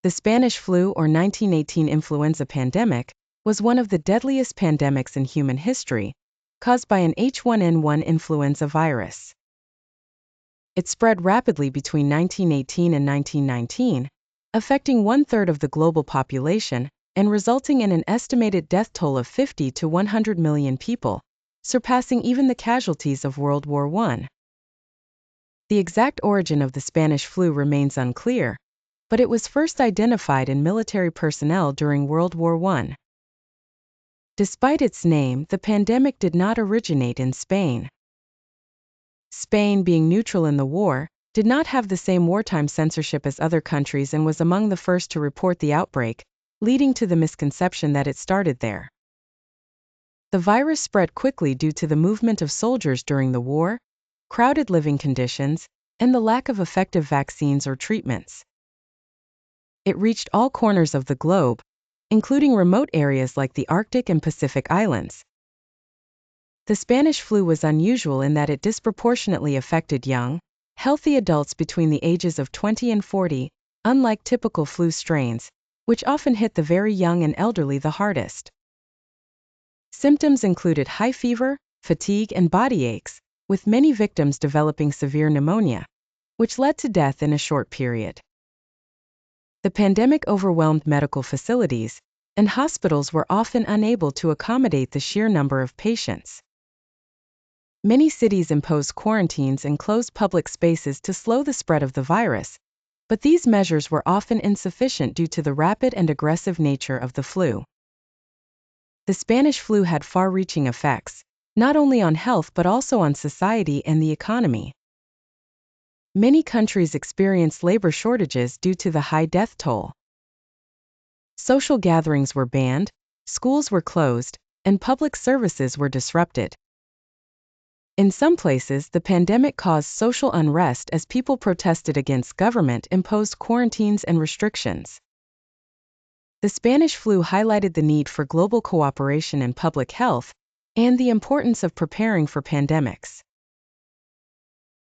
The Spanish flu or 1918 influenza pandemic was one of the deadliest pandemics in human history, caused by an H1N1 influenza virus. It spread rapidly between 1918 and 1919, affecting 1/3 of the global population and resulting in an estimated death toll of 50 to 100 million people, surpassing even the casualties of World War I. The exact origin of the Spanish flu remains unclear, but it was first identified in military personnel during World War I. Despite its name, the pandemic did not originate in Spain. Spain, being neutral in the war, did not have the same wartime censorship as other countries and was among the first to report the outbreak, leading to the misconception that it started there. The virus spread quickly due to the movement of soldiers during the war, crowded living conditions, and the lack of effective vaccines or treatments. It reached all corners of the globe, including remote areas like the Arctic and Pacific Islands. The Spanish flu was unusual in that it disproportionately affected young, healthy adults between the ages of 20 and 40, unlike typical flu strains, which often hit the very young and elderly the hardest. Symptoms included high fever, fatigue, and body aches, with many victims developing severe pneumonia, which led to death in a short period. The pandemic overwhelmed medical facilities, and hospitals were often unable to accommodate the sheer number of patients. Many cities imposed quarantines and closed public spaces to slow the spread of the virus, but these measures were often insufficient due to the rapid and aggressive nature of the flu. The Spanish flu had far-reaching effects, not only on health but also on society and the economy. Many countries experienced labor shortages due to the high death toll. Social gatherings were banned, schools were closed, and public services were disrupted. In some places, the pandemic caused social unrest as people protested against government-imposed quarantines and restrictions. The Spanish flu highlighted the need for global cooperation in public health and the importance of preparing for pandemics.